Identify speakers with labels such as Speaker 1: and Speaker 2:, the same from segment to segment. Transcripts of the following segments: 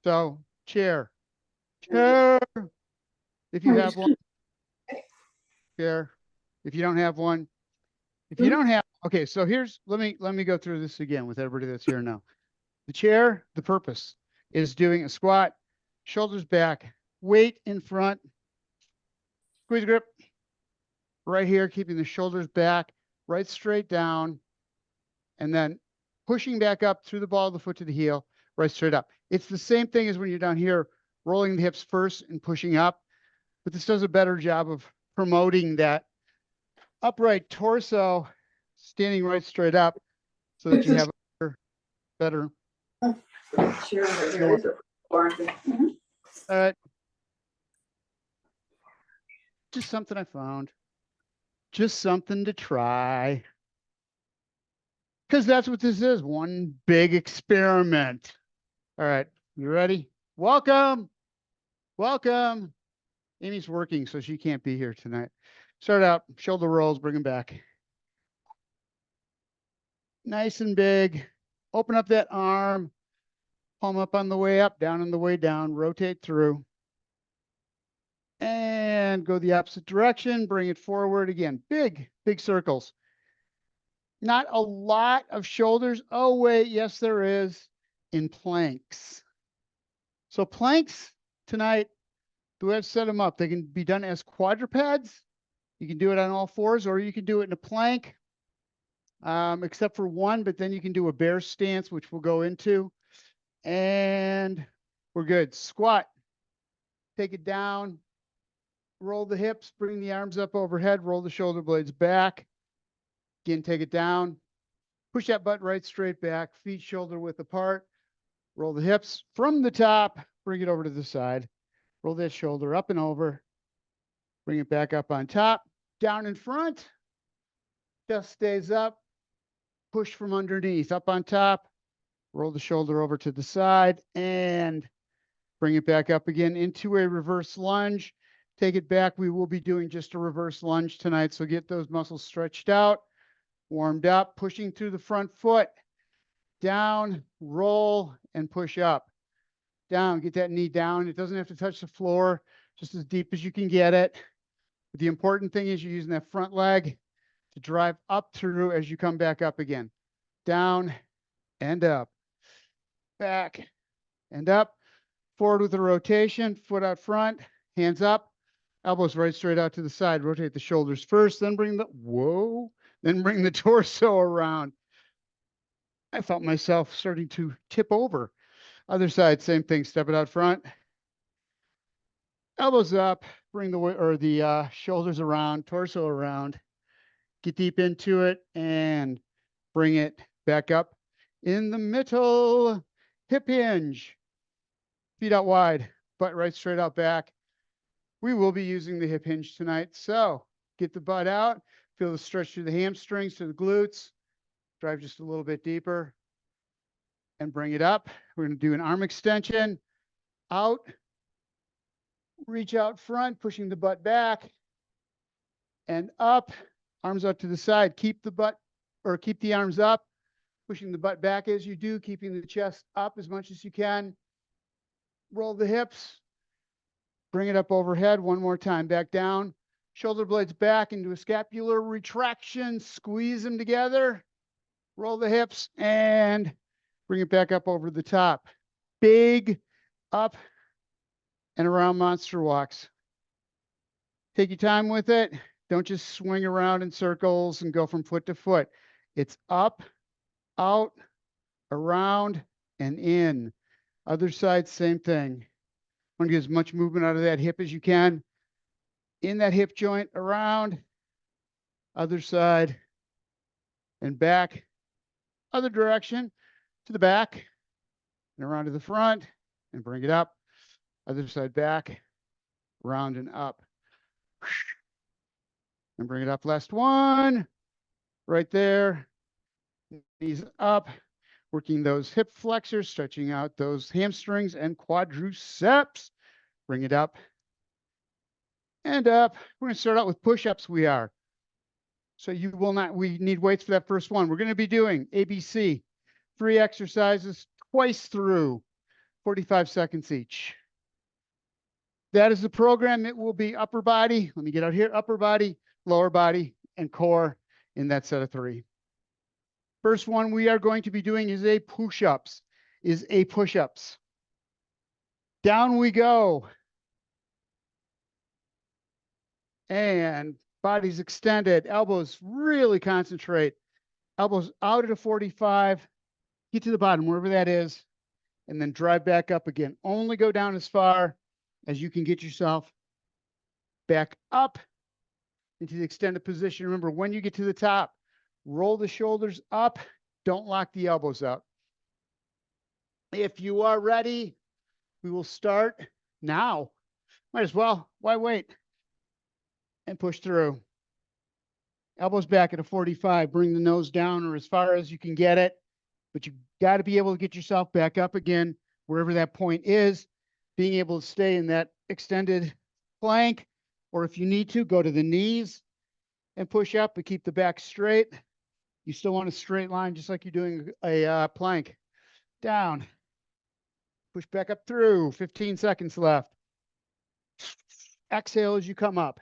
Speaker 1: So chair, chair, if you have one, chair. If you don't have one, if you don't have, okay, so here's, let me go through this again with everybody that's here now. The chair, the purpose is doing a squat, shoulders back, weight in front, squeeze grip right here, keeping the shoulders back, right straight down, and then pushing back up through the ball of the foot to the heel, right straight up. It's the same thing as when you're down here, rolling the hips first and pushing up, but this does a better job of promoting that upright torso, standing right straight up so that you have a better.
Speaker 2: Sure, here is a
Speaker 1: just something I found. Just something to try. Because that's what this is, one big experiment. All right, you ready? Welcome. Welcome. Amy's working, so she can't be here tonight. Start out, shoulder rolls, bring them back. Nice and big. Open up that arm. Palm up on the way up, down on the way down. Rotate through. And go the opposite direction. Bring it forward again. Big, big circles. Not a lot of shoulders. Oh, wait. Yes, there is in planks. So planks tonight, the way I've set them up, they can be done as quadrupeds. You can do it on all fours, or you can do it in a plank, except for one, but then you can do a bear stance, which we'll go into. And we're good. Squat. Take it down. Roll the hips, bring the arms up overhead, roll the shoulder blades back. Again, take it down. Push that butt right straight back, feet shoulder width apart. Roll the hips from the top, bring it over to the side. Roll that shoulder up and over. Bring it back up on top, down in front. Chest stays up. Push from underneath, up on top. Roll the shoulder over to the side and bring it back up again into a reverse lunge. Take it back. We will be doing just a reverse lunge tonight. So get those muscles stretched out, warmed up, pushing through the front foot, down, roll, and push up. Down, get that knee down. It doesn't have to touch the floor, just as deep as you can get it. But the important thing is you're using that front leg to drive up through as you come back up again. Down and up, back and up, forward with a rotation, foot out front, hands up. Elbows right straight out to the side. Rotate the shoulders first, then bring the torso around. I felt myself starting to tip over. Other side, same thing. Step it out front. Elbows up. Bring the shoulders around, torso around. Get deep into it and bring it back up in the middle. Hip hinge. Feet out wide. Butt right straight out back. We will be using the hip hinge tonight. So get the butt out, feel the stretch through the hamstrings to the glutes, drive just a little bit deeper and bring it up. We're going to do an arm extension, out, reach out front, pushing the butt back and up, arms out to the side. Keep the butt or keep the arms up, pushing the butt back as you do, keeping the chest up as much as you can. Roll the hips. Bring it up overhead one more time, back down. Shoulder blades back into a scapular retraction. Squeeze them together. Roll the hips and bring it back up over the top. Big up and around monster walks. Take your time with it. Don't just swing around in circles and go from foot to foot. It's up, out, around, and in. Other side, same thing. Want to get as much movement out of that hip as you can. In that hip joint, around, other side, and back. Other direction, to the back, and around to the front, and bring it up. Other side back, round and up. And bring it up. Last one, right there. Knees up, working those hip flexors, stretching out those hamstrings and quadriceps. Bring it up and up. We're going to start out with push-ups. We need weights for that first one. We're going to be doing ABC, 3 exercises twice through. 45 seconds each. That is the program. It will be upper body. Let me get out here. Upper body, lower body, and core in that set of 3. First one we are going to be doing is a push-ups. Down we go. And body's extended. Elbows really concentrate. Elbows out at a 45. Get to the bottom, wherever that is, and then drive back up again. Only go down as far as you can get yourself back up into the extended position. Remember, when you get to the top, roll the shoulders up. Don't lock the elbows out. If you are ready, we will start now. Might as well. Why wait? And push through. Elbows back at a 45. Bring the nose down or as far as you can get it. But you got to be able to get yourself back up again, wherever that point is. Being able to stay in that extended plank, or if you need to, go to the knees and push up, but keep the back straight. You still want a straight line, just like you're doing a plank. Down. Push back up through. 15 seconds left. Exhale as you come up.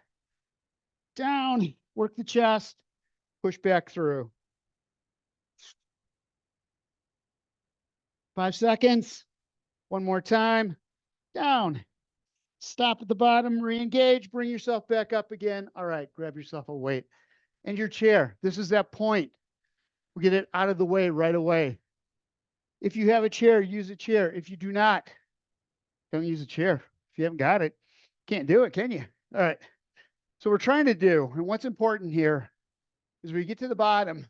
Speaker 1: Down. Work the chest. Push back through. 5 seconds. One more time. Down. Stop at the bottom. Re-engage. Bring yourself back up again. All right. Grab yourself a weight. And your chair. This is that point. We'll get it out of the way right away. If you have a chair, use a chair. If you do not, don't use a chair. If you haven't got it, can't do it, can you? All right. So we're trying to do, and what's important here is when you get to the bottom,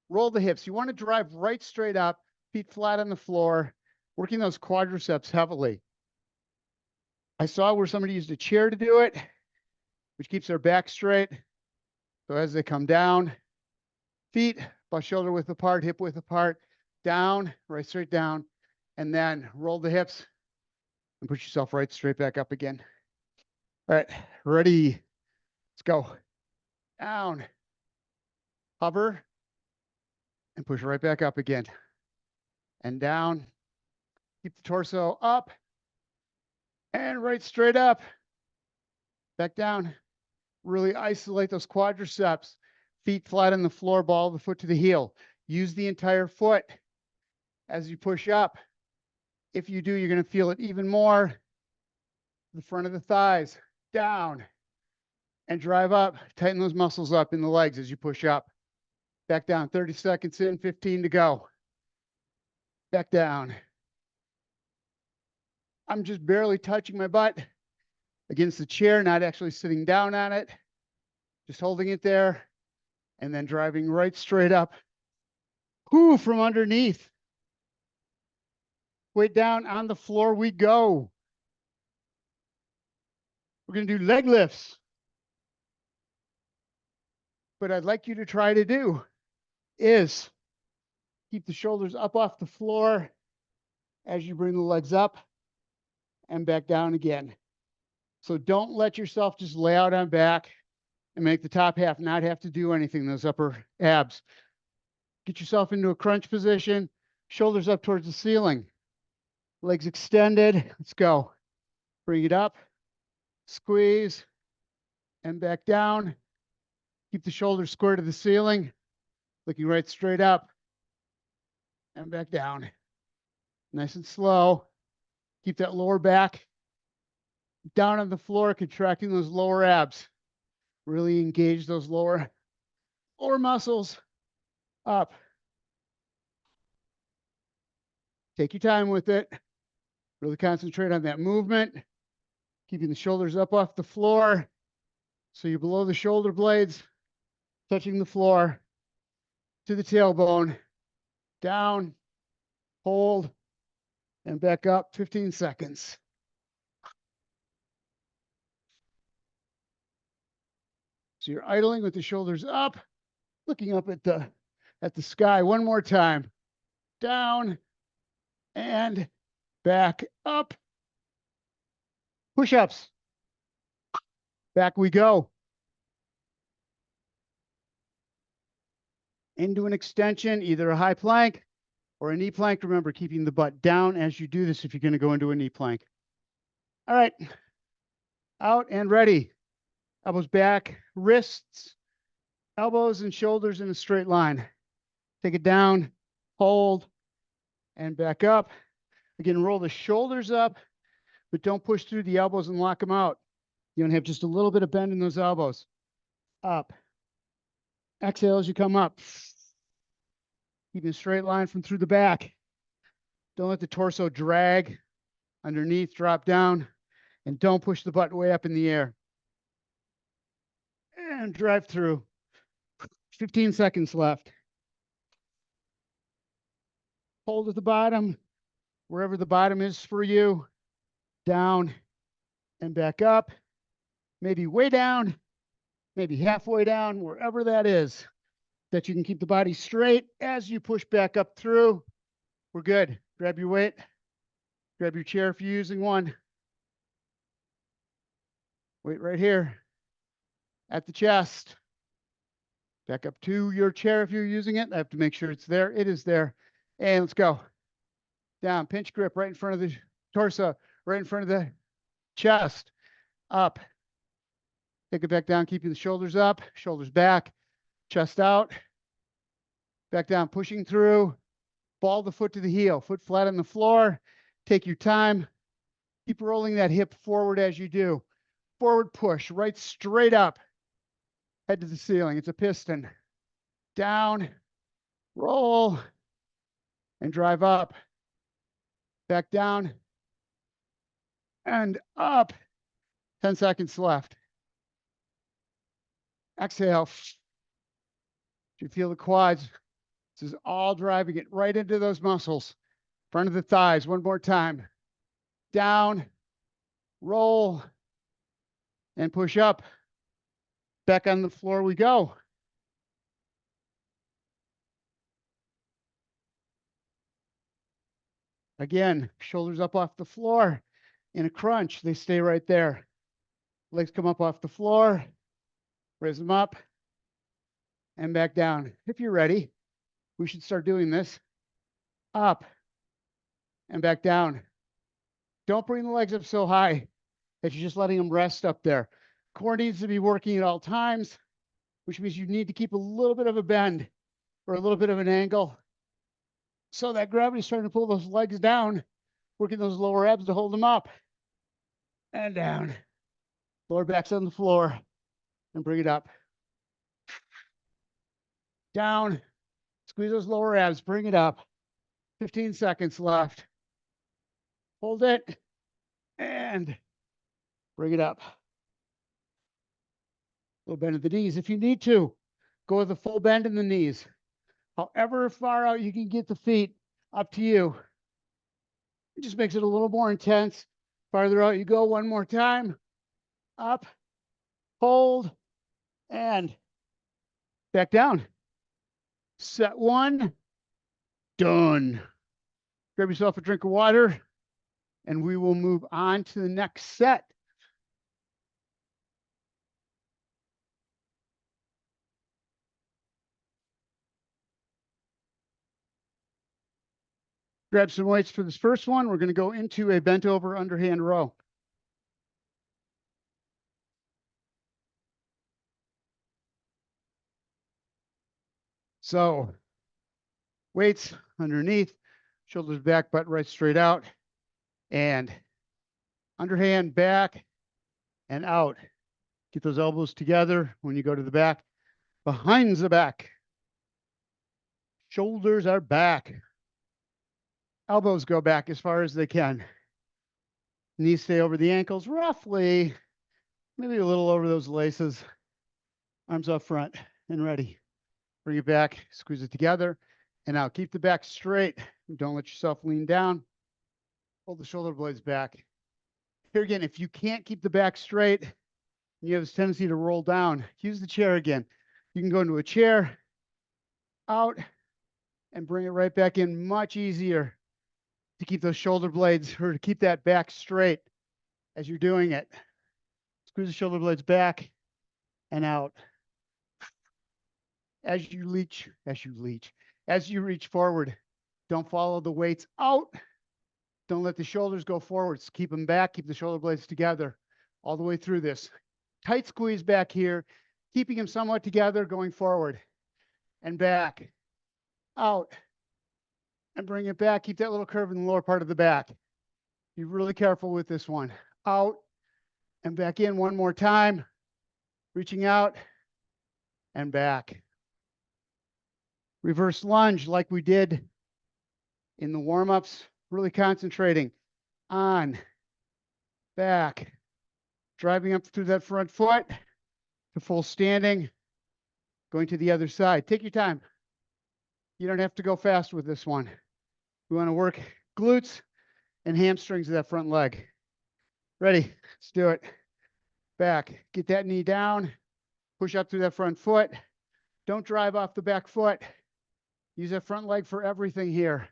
Speaker 1: roll the hips. You want to drive right straight up, feet flat on the floor, working those quadriceps heavily. I saw where somebody used a chair to do it, which keeps their back straight. So as they come down, feet about shoulder width apart, hip width apart, down, right straight down, and then roll the hips and push yourself right straight back up again. All right, ready? Let's go. Down, hover, and push right back up again. And down, keep the torso up, and right straight up. Back down. Really isolate those quadriceps. Feet flat on the floor, ball the foot to the heel. Use the entire foot as you push up. If you do, you're going to feel it even more. The front of the thighs, down, and drive up. Tighten those muscles up in the legs as you push up. Back down, 30 seconds in, 15 to go. Back down. I'm just barely touching my butt against the chair, not actually sitting down on it. Just holding it there and then driving right straight up. Whoo, from underneath. Weight down on the floor we go. We're going to do leg lifts. What I'd like you to try to do is keep the shoulders up off the floor as you bring the legs up and back down again. So don't let yourself just lay out on back and make the top half not have to do anything, those upper abs. Get yourself into a crunch position, shoulders up towards the ceiling, legs extended. Let's go. Bring it up, squeeze, and back down. Keep the shoulders square to the ceiling, looking right straight up, and back down. Nice and slow. Keep that lower back down on the floor, contracting those lower abs. Really engage those lower muscles. Up. Take your time with it. Really concentrate on that movement. Keeping the shoulders up off the floor. So you're below the shoulder blades, touching the floor to the tailbone. Down, hold, and back up. 15 seconds. So you're idling with the shoulders up, looking up at the sky. One more time. Down and back up. Push-ups. Back we go. Into an extension, either a high plank or a knee plank. Remember, keeping the butt down as you do this if you're going to go into a knee plank. All right, out and ready. Elbows back, wrists, elbows and shoulders in a straight line. Take it down, hold, and back up. Again, roll the shoulders up, but don't push through the elbows and lock them out. You want to have just a little bit of bend in those elbows. Up. Exhale as you come up. Keeping a straight line from through the back. Don't let the torso drag underneath, drop down, and don't push the butt way up in the air. And drive through. 15 seconds left. Hold at the bottom, wherever the bottom is for you. Down and back up. Maybe way down, maybe halfway down, wherever that is, that you can keep the body straight as you push back up through. We're good. Grab your weight. Grab your chair if you're using one. Weight right here at the chest. Back up to your chair if you're using it. I have to make sure it's there. It is there. And let's go. Down, pinch grip right in front of the torso, right in front of the chest. Up. Take it back down, keeping the shoulders up, shoulders back, chest out. Back down, pushing through. Ball the foot to the heel, foot flat on the floor. Take your time. Keep rolling that hip forward as you do. Forward push, right straight up. Head to the ceiling. It's a piston. Down, roll, and drive up. Back down, and up. 10 seconds left. Exhale. You feel the quads. This is all driving it right into those muscles. Front of the thighs. One more time. Down, roll, and push up. Back on the floor we go. Again, shoulders up off the floor. In a crunch, they stay right there. Legs come up off the floor. Raise them up and back down. If you're ready, we should start doing this. Up and back down. Don't bring the legs up so high that you're just letting them rest up there. Core needs to be working at all times, which means you need to keep a little bit of a bend or a little bit of an angle. So that gravity is starting to pull those legs down, working those lower abs to hold them up and down. Lower back's on the floor and bring it up. Down, squeeze those lower abs, bring it up. 15 seconds left. Hold it and bring it up. A little bend at the knees if you need to. Go with a full bend in the knees. However far out you can get the feet, up to you. It just makes it a little more intense. Farther out you go, one more time. Up, hold, and back down. Set one, done. Grab yourself a drink of water, and we will move on to the next set. Grab some weights for this first one. We're going to go into a bent over underhand row. So weights underneath, shoulders back, butt right straight out, and underhand back and out. Get those elbows together when you go to the back, behind the back. Shoulders are back. Elbows go back as far as they can. Knees stay over the ankles, roughly, maybe a little over those laces. Arms up front and ready. Bring it back, squeeze it together, and now keep the back straight. Don't let yourself lean down. Hold the shoulder blades back. Here again, if you can't keep the back straight, you have this tendency to roll down. Use the chair again. You can go into a chair, out, and bring it right back in. Much easier to keep those shoulder blades or to keep that back straight as you're doing it. Squeeze the shoulder blades back and out. As you reach forward, Don't follow the weights out. Don't let the shoulders go forwards. Keep them back. Keep the shoulder blades together all the way through this. Tight squeeze back here, keeping them somewhat together, going forward and back, out, and bring it back. Keep that little curve in the lower part of the back. Be really careful with this one. Out and back in one more time. Reaching out and back. Reverse lunge like we did in the warm-ups. Really concentrating on, back, driving up through that front foot to full standing, going to the other side. Take your time. You don't have to go fast with this one. We want to work glutes and hamstrings of that front leg. Ready? Let's do it. Back. Get that knee down. Push up through that front foot. Don't drive off the back foot. Use that front leg for everything here.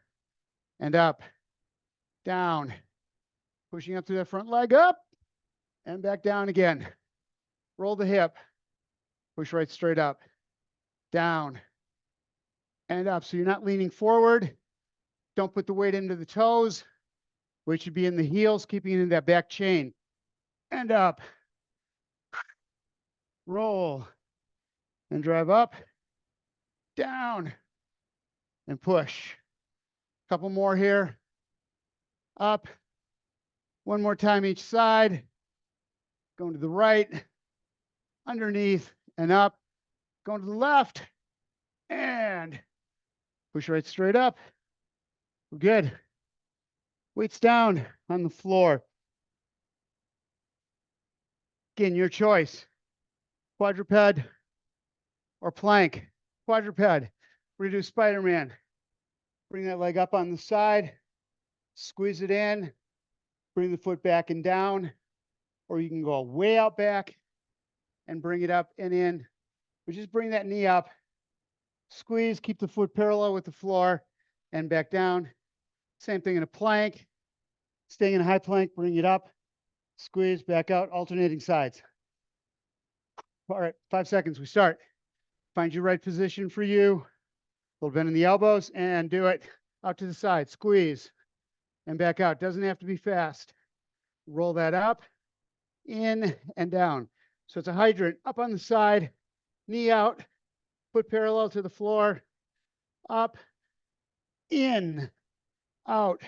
Speaker 1: And up, down. Pushing up through that front leg, up, and back down again. Roll the hip. Push right straight up, down, and up. So you're not leaning forward. Don't put the weight into the toes. Weight should be in the heels, keeping it in that back chain. And up. Roll. And drive up, down, and push. Couple more here. Up. One more time each side. Going to the right, underneath, and up. Going to the left, and push right straight up. We're good. Weights down on the floor. Again, your choice. Quadruped or plank. Quadruped. We're going to do Spider-Man. Bring that leg up on the side. Squeeze it in. Bring the foot back and down. Or you can go way out back and bring it up and in. But just bring that knee up. Squeeze. Keep the foot parallel with the floor and back down. Same thing in a plank. Staying in a high plank, bring it up. Squeeze, back out, alternating sides. All right, 5 seconds, we start. Find your right position for you. A little bend in the elbows and do it. Out to the side, squeeze, and back out. Doesn't have to be fast. Roll that up, in, and down. So it's a hydrant. Up on the side, knee out, foot parallel to the floor, up, in, out,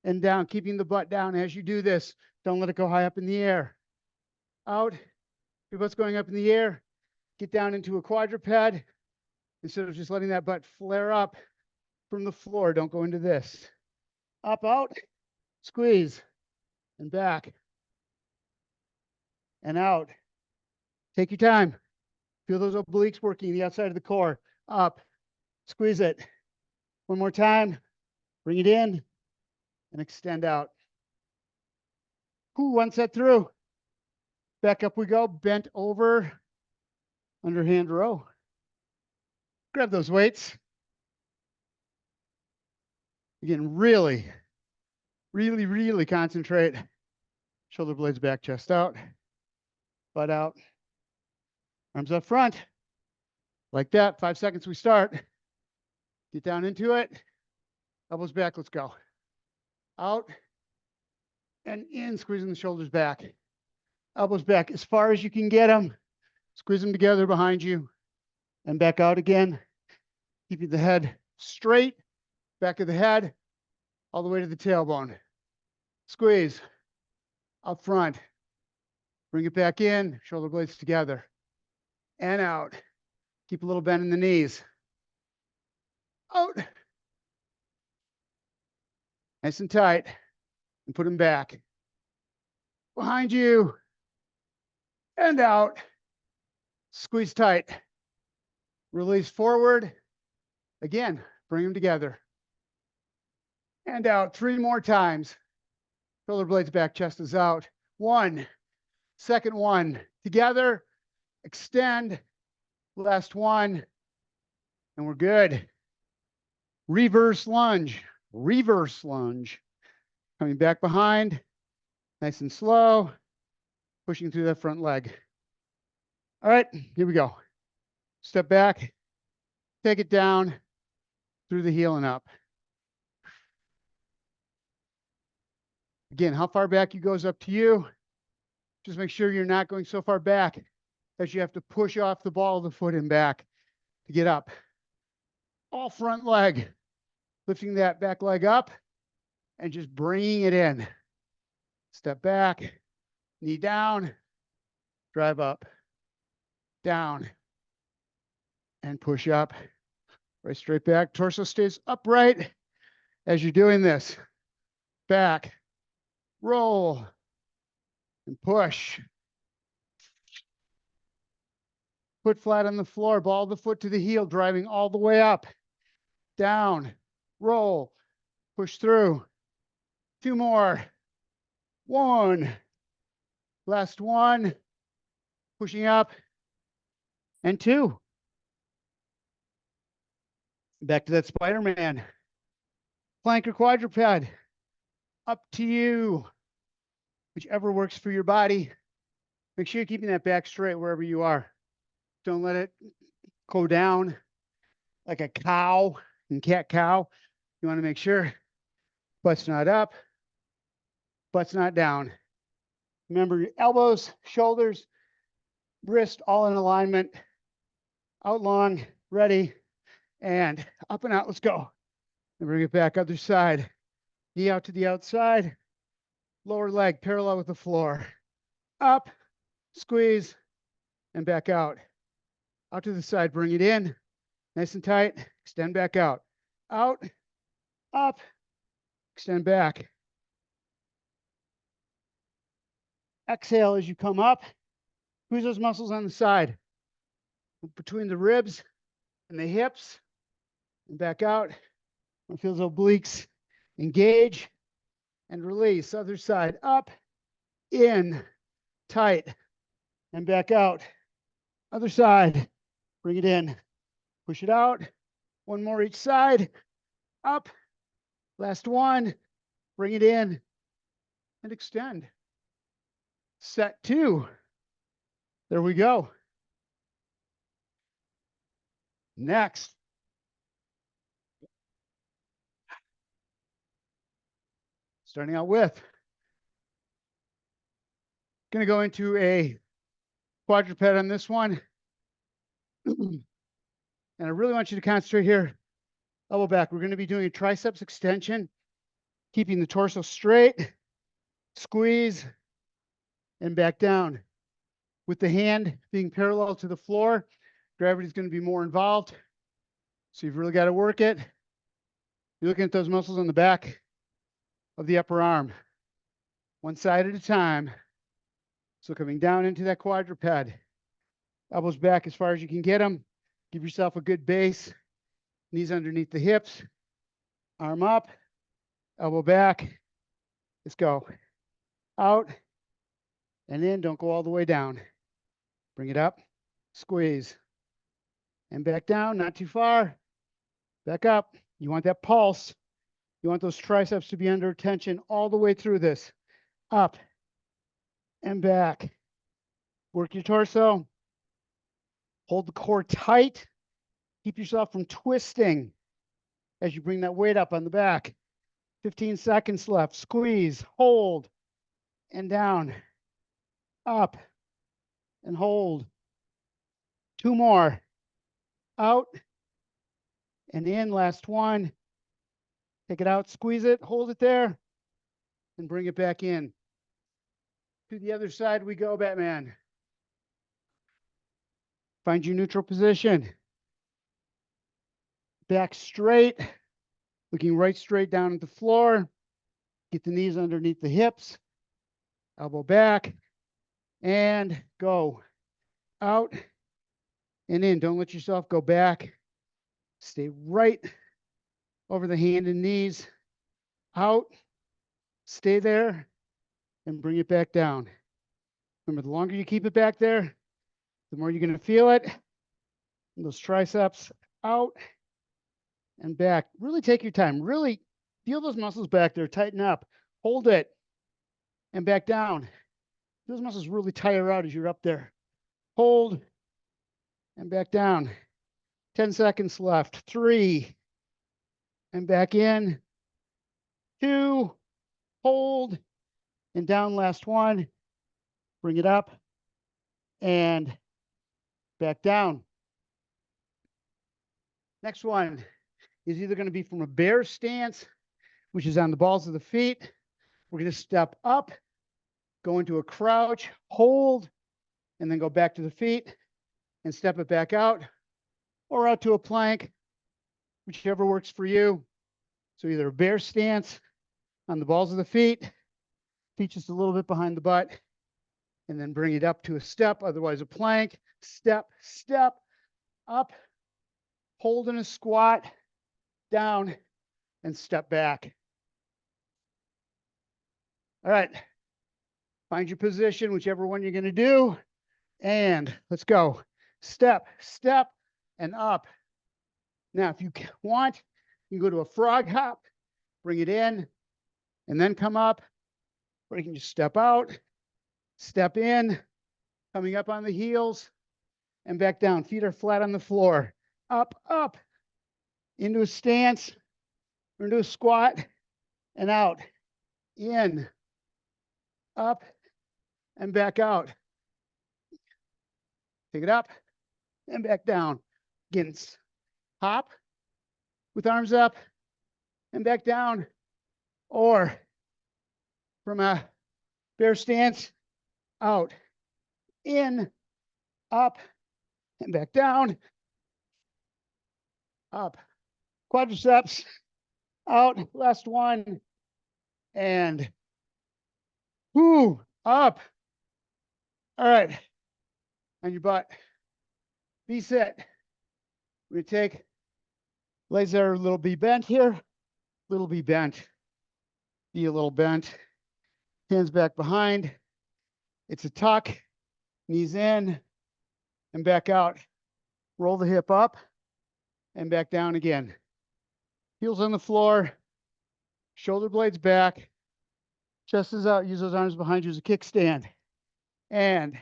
Speaker 1: and down, keeping the butt down as you do this. Don't let it go high up in the air. Out, your butt's going up in the air. Get down into a quadruped. Instead of just letting that butt flare up from the floor, don't go into this. Up, out, squeeze, and back, and out. Take your time. Feel those obliques working the outside of the core. Up, squeeze it. One more time. Bring it in and extend out. Ooh, one set through. Back up we go, bent over, underhand row. Grab those weights. Again, really concentrate. Shoulder blades back, chest out, butt out, arms up front. Like that, 5 seconds, we start. Get down into it. Elbows back, let's go. Out and in, squeezing the shoulders back. Elbows back as far as you can get them. Squeeze them together behind you and back out again. Keeping the head straight, back of the head, all the way to the tailbone. Squeeze, up front. Bring it back in, shoulder blades together. And out. Keep a little bend in the knees. Out. Nice and tight. And put them back. Behind you. And out. Squeeze tight. Release forward. Again, bring them together. And out 3 more times. Shoulder blades back, chest is out. 1. Second one. Together. Extend. Last one. And we're good. Reverse lunge. Reverse lunge. Coming back behind. Nice and slow. Pushing through that front leg. All right, here we go. Step back. Take it down through the heel and up. Again, how far back you go is up to you. Just make sure you're not going so far back that you have to push off the ball of the foot and back to get up. All front leg, lifting that back leg up and just bringing it in. Step back, knee down, drive up, down, and push up. Right straight back. Torso stays upright as you're doing this. Back, roll, and push. Foot flat on the floor, ball the foot to the heel, driving all the way up, down, roll, push through. 2 more. 1. Last 1. Pushing up. And 2. Back to that Spider-Man. Plank or quadruped. Up to you. Whichever works for your body. Make sure you're keeping that back straight wherever you are. Don't let it go down like a cow and cat-cow. You want to make sure butt's not up, butt's not down. Remember your elbows, shoulders, wrist, all in alignment. Out long, ready, and up and out. Let's go. And bring it back, other side. Knee out to the outside. Lower leg parallel with the floor. Up, squeeze, and back out. Out to the side, bring it in. Nice and tight. Extend back out. Out, up, extend back. Exhale as you come up. Squeeze those muscles on the side. Between the ribs and the hips. And back out. Feel those obliques. Engage and release. Other side. Up, in, tight, and back out. Other side. Bring it in. Push it out. 1 more each side. Up. Last 1. Bring it in. And extend. Set 2. There we go. Next. Starting out with. Going to go into a quadruped on this one. And I really want you to concentrate here. Elbow back. We're going to be doing a triceps extension, keeping the torso straight, squeeze, and back down. With the hand being parallel to the floor, gravity is going to be more involved. So you've really got to work it. You're looking at those muscles on the back of the upper arm, one side at a time. So coming down into that quadruped, elbows back as far as you can get them. Give yourself a good base. Knees underneath the hips. Arm up. Elbow back. Let's go. Out. And in. Don't go all the way down. Bring it up. Squeeze. And back down. Not too far. Back up. You want that pulse. You want those triceps to be under tension all the way through this. Up. And back. Work your torso. Hold the core tight. Keep yourself from twisting as you bring that weight up on the back. 15 seconds left. Squeeze, hold, and down. Up, and hold. 2 more. Out, and in. Last 1. Take it out, squeeze it, hold it there, and bring it back in. To the other side we go, Batman. Find your neutral position. Back straight, looking right straight down at the floor. Get the knees underneath the hips. Elbow back, and go. Out, and in. Don't let yourself go back. Stay right over the hand and knees. Out, stay there, and bring it back down. Remember, the longer you keep it back there, the more you're going to feel it. And those triceps out and back. Really take your time. Really feel those muscles back there. Tighten up. Hold it. And back down. Those muscles really tire out as you're up there. Hold. And back down. 10 seconds left. 3. And back in. 2. Hold. and down. Last one. Bring it up and back down. Next one is either going to be from a bear stance, which is on the balls of the feet. We're going to step up, go into a crouch, hold, and then go back to the feet and step it back out, or out to a plank, whichever works for you. So either a bear stance on the balls of the feet just a little bit behind the butt, and then bring it up to a step, otherwise a plank, step, step, up, hold in a squat, down, and step back. All right, find your position, whichever one you're going to do, and let's go. Step, step, and up. Now, if you want, you can go to a frog hop, bring it in, and then come up, or you can just step out, step in, coming up on the heels, and back down. Feet are flat on the floor. Up, up, into a stance, or into a squat, and out. In, up, and back out. Take it up, and back down. Again, hop with arms up, and back down. Or from a bear stance, out, in, up, and back down, up. Quadriceps, out, last one, and whoo, up. All right, on your butt. Be set. We're gonna take legs that are a little be bent here, little be bent, be a little bent. Hands back behind. It's a tuck, knees in, and back out. Roll the hip up, and back down again. Heels on the floor, shoulder blades back, chest is out. Use those arms behind you as a kickstand. And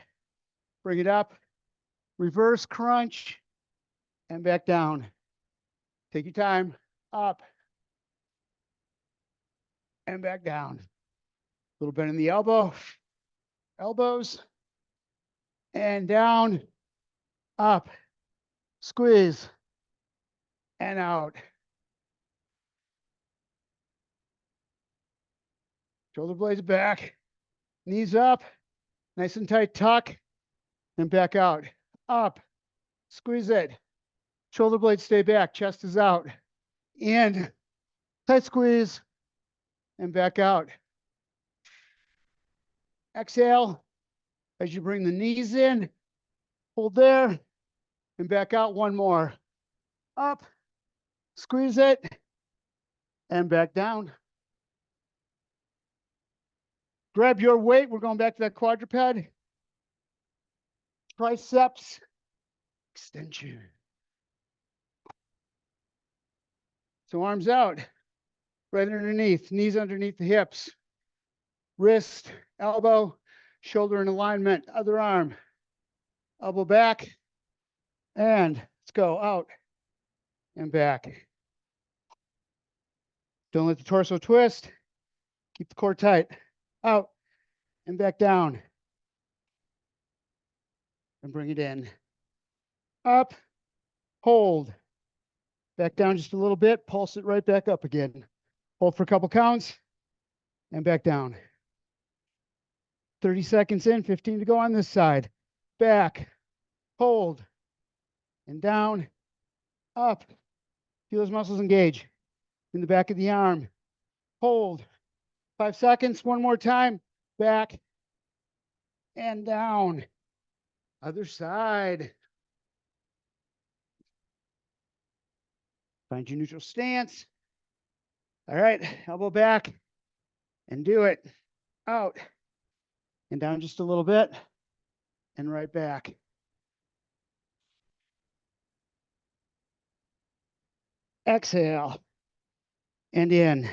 Speaker 1: bring it up, reverse crunch, and back down. Take your time, up, and back down. A little bend in the elbow, elbows, and down, up, squeeze, and out. Shoulder blades back, knees up, nice and tight tuck, and back out. Up, squeeze it. Shoulder blades stay back, chest is out. In, tight squeeze, and back out. Exhale as you bring the knees in, hold there, and back out. One more. Up, squeeze it, and back down. Grab your weight. We're going back to that quadruped. Triceps extension. So arms out, right underneath, knees underneath the hips. Wrist, elbow, shoulder in alignment, other arm. Elbow back, and let's go out and back. Don't let the torso twist. Keep the core tight. Out and back down. And bring it in. Up, hold. Back down just a little bit, pulse it right back up again. Hold for a couple counts, and back down. 30 seconds in, 15 to go on this side. Back, hold, and down, up. Feel those muscles engage in the back of the arm. Hold. 5 seconds, one more time. Back, and down. Other side. Find your neutral stance. All right, elbow back, and do it. Out, and down just a little bit, and right back. Exhale, and in.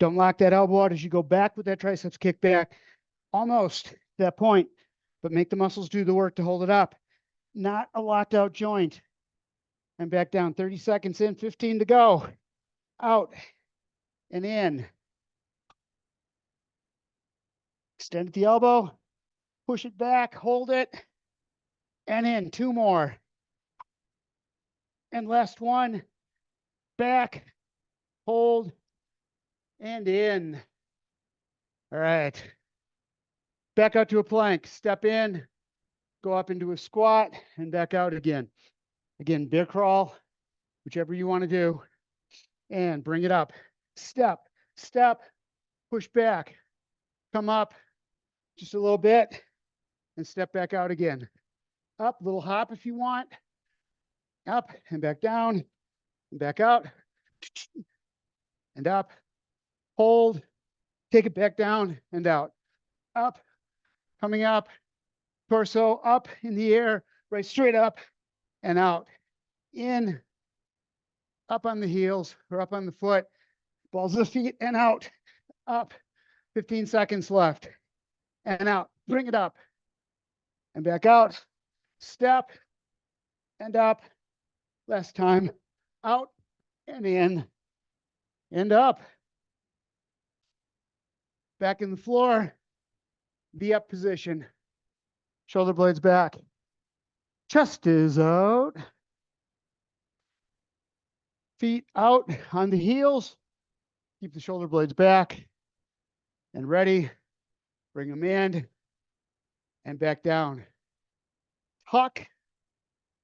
Speaker 1: Don't lock that elbow out as you go back with that triceps kick back. Almost to that point, but make the muscles do the work to hold it up. Not a locked out joint. And back down. 30 seconds in, 15 to go. Out and in. Extend at the elbow, push it back, hold it, and in. 2 more. And last one, back, hold, and in. All right. Back out to a plank, step in, go up into a squat, and back out again. Again, bear crawl, whichever you want to do, and bring it up. Step, step, push back, come up just a little bit, and step back out again. Up, little hop if you want. Up and back down, and back out, and up. Hold, take it back down and out. Up, coming up, torso up in the air, right straight up and out. In, up on the heels or up on the foot, balls of the feet and out. Up, 15 seconds left. And out, bring it up. And back out, step, and up. Last time, out and in, and up. Back in the floor, V up position. Shoulder blades back. Chest is out. Feet out on the heels. Keep the shoulder blades back and ready. Bring them in and back down. Tuck.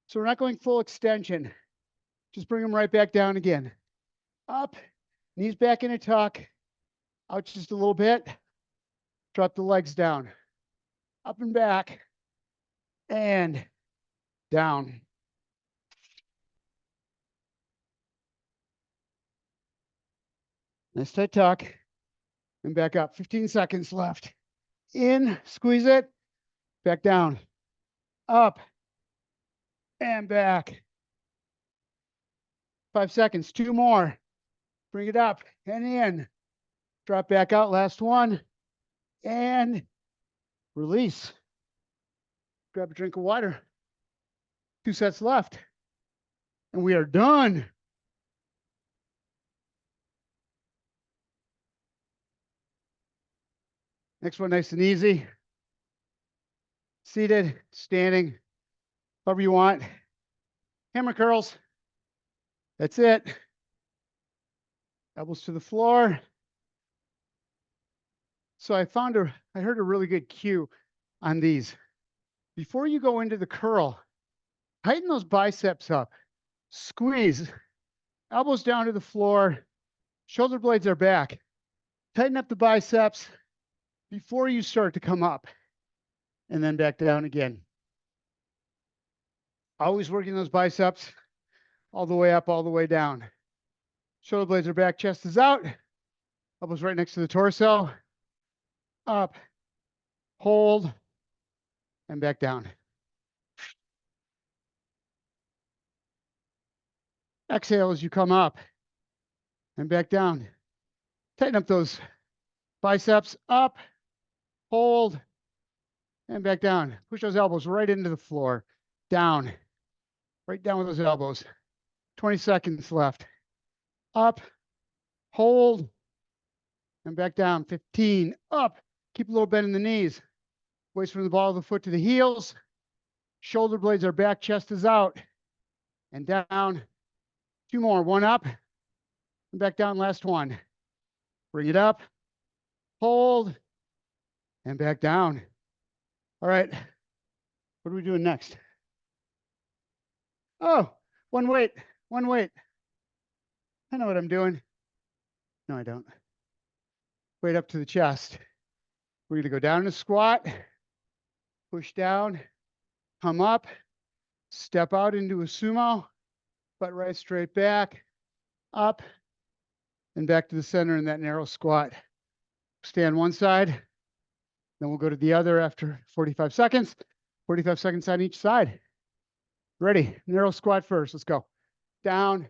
Speaker 1: So we're not going full extension. Just bring them right back down again. Up, knees back in a tuck. Out just a little bit. Drop the legs down. Up and back. And down. Nice tight tuck. And back up. 15 seconds left. In, squeeze it. Back down. Up. And back. 5 seconds. 2 more. Bring it up and in. Drop back out. Last one. And release. Grab a drink of water. 2 sets left. And we are done. Next one, nice and easy. Seated, standing, however you want. Hammer curls. That's it. Elbows to the floor. So I heard a really good cue on these. Before you go into the curl, tighten those biceps up. Squeeze. Elbows down to the floor. Shoulder blades are back. Tighten up the biceps before you start to come up. And then back down again. Always working those biceps all the way up, all the way down. Shoulder blades are back, chest is out. Elbows right next to the torso. Up, hold, and back down. Exhale as you come up and back down. Tighten up those biceps, up, hold, and back down. Push those elbows right into the floor. Down. Right down with those elbows. 20 seconds left. Up, hold, and back down. 15. Up. Keep a little bend in the knees. Waist from the ball of the foot to the heels. Shoulder blades are back, chest is out. And down. 2 more. 1 up. And back down. Last one. Bring it up. Hold. And back down. All right. What are we doing next? Oh, one weight. One weight. I know what I'm doing. No, I don't. Weight up to the chest. We're going to go down in a squat. Push down. Come up. Step out into a sumo. Butt right straight back. Up. And back to the center in that narrow squat. Stay on one side. Then we'll go to the other after 45 seconds. 45 seconds on each side. Ready? Narrow squat first. Let's go. Down.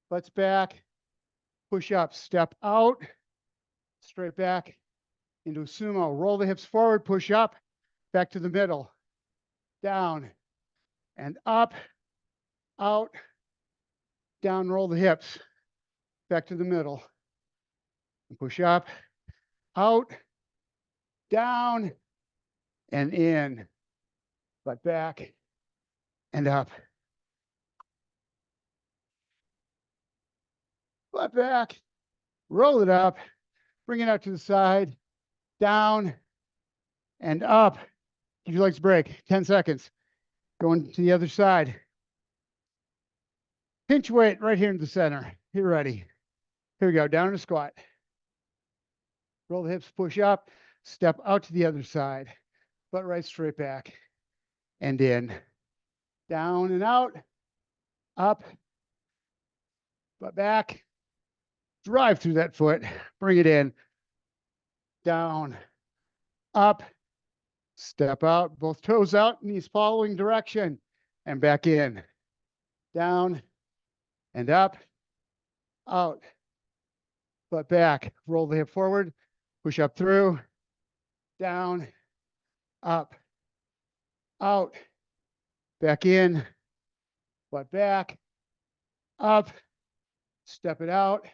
Speaker 1: Butts back. Push up. Step out. Straight back into a sumo. Roll the hips forward. Push up. Back to the middle. Down. And up. Out. Down. Roll the hips. Back to the middle. And push up. Out. down and in, but back and up. Butt back, roll it up, bring it out to the side, down and up. Give your legs a break, 10 seconds. Going to the other side. Pinch weight right here in the center. Get ready. Here we go, down to squat. Roll the hips, push up, step out to the other side. Butt right straight back and in. Down and out, up, butt back. Drive through that foot, bring it in, down, up, step out, both toes out, knees following direction, and back in, down, and up, out, butt back, roll the hip forward, push up through, down, up, out, back in, butt back, up, step it out,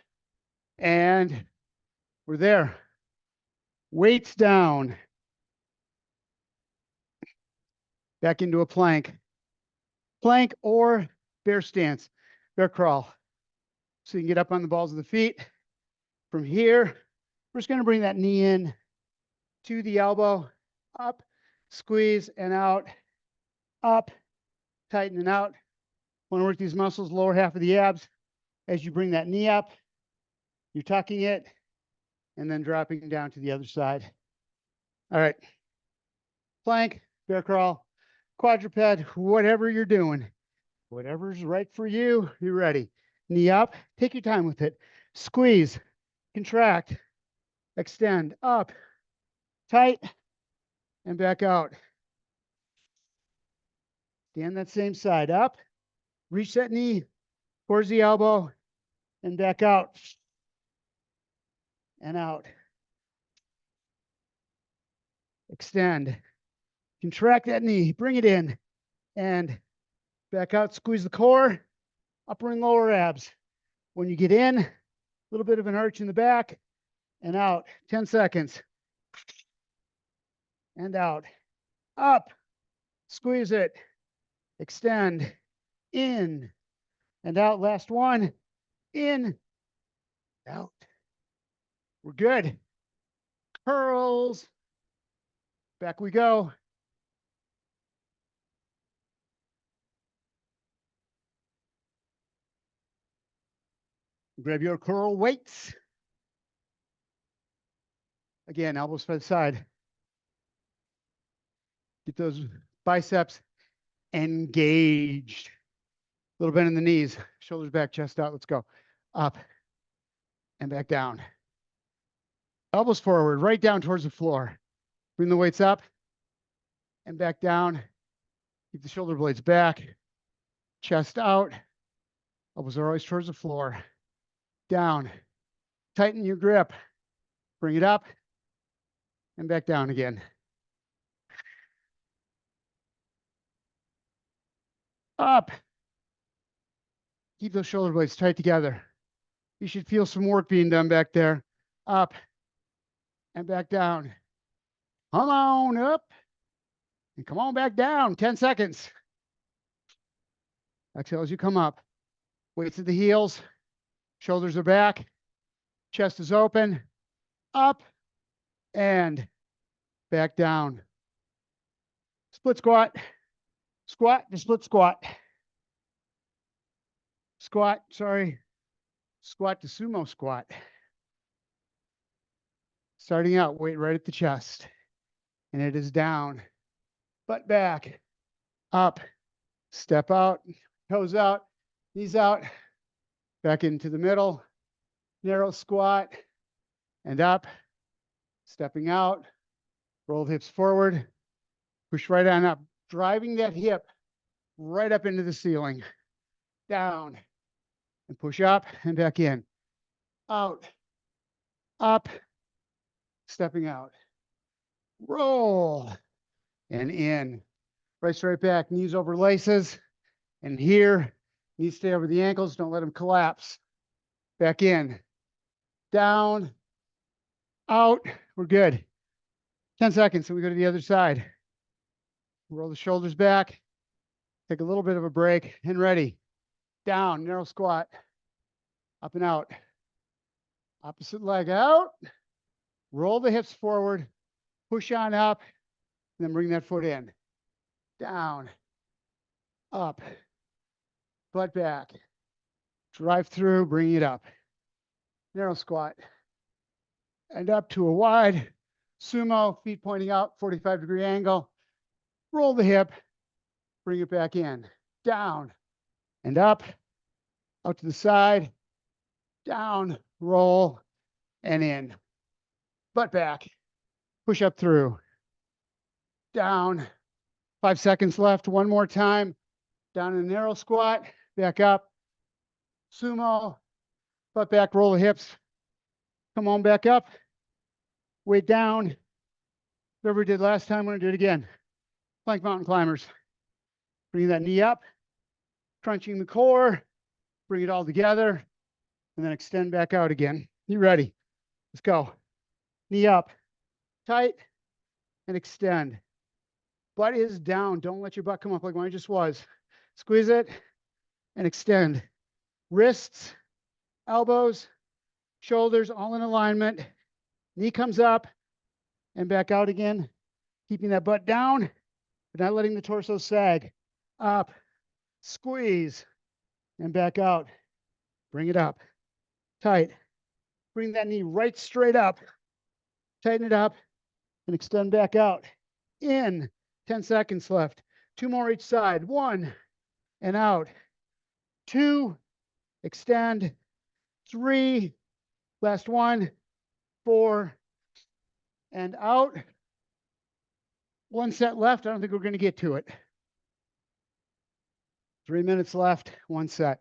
Speaker 1: and we're there. Weights down. Back into a plank. Plank or bear stance, bear crawl. So you can get up on the balls of the feet. From here, we're just going to bring that knee in to the elbow, up, squeeze and out, up, tighten and out. Want to work these muscles, lower half of the abs. As you bring that knee up, you're tucking it and then dropping down to the other side. All right. Plank, bear crawl, quadruped, whatever you're doing, whatever's right for you, you're ready. Knee up, take your time with it. Squeeze, contract, extend, up, tight, and back out. Stand that same side, up, reach that knee towards the elbow, and back out, and out. Extend, contract that knee, bring it in, and back out, squeeze the core, upper and lower abs. When you get in, a little bit of an arch in the back, and out, 10 seconds. And out, up, squeeze it, extend, in, and out. Last one, in, out. We're good. Curls, back we go. Grab your curl weights. Again, elbows by the side. Get those biceps engaged. A little bend in the knees, shoulders back, chest out. Let's go. Up and back down. Elbows forward, right down towards the floor. Bring the weights up and back down. Keep the shoulder blades back, chest out. Elbows are always towards the floor. Down. Tighten your grip. Bring it up and back down again. Up. Keep those shoulder blades tight together. You should feel some work being done back there. Up and back down. Come on up and come on back down. 10 seconds. Exhale as you come up. Weights at the heels. Shoulders are back. Chest is open. Up and back down. Split squat. Squat to split squat. Squat, sorry. Squat to sumo squat. Starting out, weight right at the chest. And it is down. Butt back. Up. Step out. Toes out. Knees out. Back into the middle. Narrow squat. And up. Stepping out. Roll the hips forward. Push right on up. Driving that hip right up into the ceiling. Down. And push up and back in. Out. Up. Stepping out. Roll. And in. Right straight back. Knees over laces. And here. Knees stay over the ankles. Don't let them collapse. Back in. Down. Out. We're good. 10 seconds, and we go to the other side. Roll the shoulders back. Take a little bit of a break and ready. Down, narrow squat. Up and out. Opposite leg out. Roll the hips forward. Push on up. And then bring that foot in. Down. Up. Butt back. Drive through, bring it up. Narrow squat. And up to a wide sumo, feet pointing out, 45-degree angle. Roll the hip. Bring it back in. Down. And up. Out to the side. Down. Roll. And in. Butt back. Push up through. Down. 5 seconds left. One more time. Down in a narrow squat. Back up. Sumo. Butt back. Roll the hips. Come on back up. Weight down. Whatever we did last time, we're going to do it again. Plank mountain climbers. Bring that knee up. Crunching the core. Bring it all together. And then extend back out again. You ready? Let's go. Knee up. Tight. And extend. Butt is down. Don't let your butt come up like mine just was. Squeeze it. And extend. Wrists. Elbows. Shoulders all in alignment. Knee comes up. And back out again. Keeping that butt down. But not letting the torso sag. Up. Squeeze. And back out. Bring it up. Tight. Bring that knee right straight up. Tighten it up. And extend back out. In. 10 seconds left. 2 more each side. 1. And out. 2. Extend. 3. Last 1. 4. And out. 1 set left. I don't think we're going to get to it. 3 minutes left. 1 set.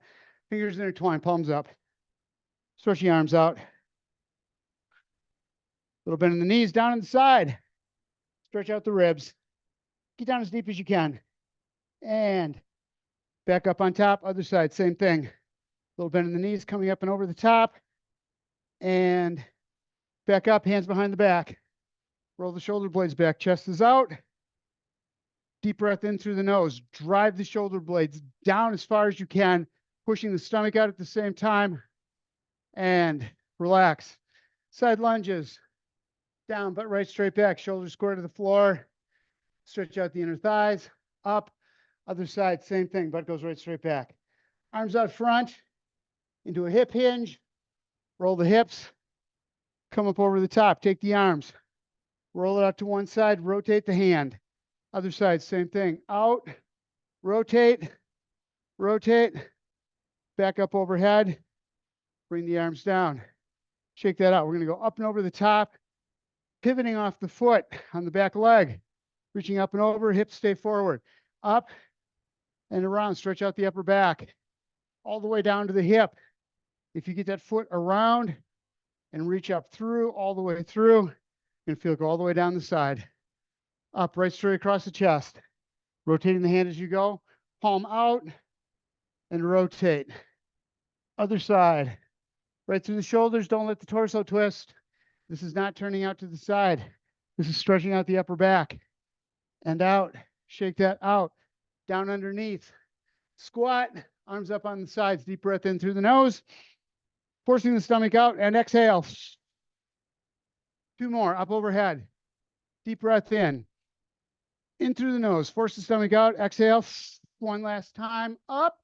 Speaker 1: Fingers intertwined. Palms up. Stretch the arms out. Little bend in the knees. Down in the side. Stretch out the ribs. Get down as deep as you can. And back up on top. Other side. Same thing. Little bend in the knees. Coming up and over the top. And back up. Hands behind the back. Roll the shoulder blades back. Chest is out. Deep breath in through the nose. Drive the shoulder blades down as far as you can, pushing the stomach out at the same time. And relax. Side lunges. Down, butt right straight back. Shoulders square to the floor. Stretch out the inner thighs. Up. Other side, same thing. Butt goes right straight back. Arms out front into a hip hinge. Roll the hips. Come up over the top. Take the arms. Roll it out to one side. Rotate the hand. Other side, same thing. Out. Rotate. Rotate. Back up overhead. Bring the arms down. Shake that out. We're going to go up and over the top. Pivoting off the foot on the back leg. Reaching up and over. Hips stay forward. Up and around. Stretch out the upper back. All the way down to the hip. If you get that foot around and reach up through, all the way through, you're going to feel it go all the way down the side. Up, right straight across the chest. Rotating the hand as you go. Palm out and rotate. Other side. Right through the shoulders. Don't let the torso twist. This is not turning out to the side. This is stretching out the upper back. And out. Shake that out. Down underneath. Squat. Arms up on the sides. Deep breath in through the nose. Forcing the stomach out and exhale. 2 more. Up overhead. Deep breath in. In through the nose. Force the stomach out. Exhale. 1 last time. Up.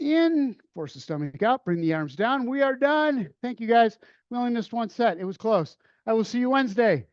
Speaker 1: In. Force the stomach out. Bring the arms down. We are done. Thank you, guys. We only missed 1 set. It was close. I will see you Wednesday.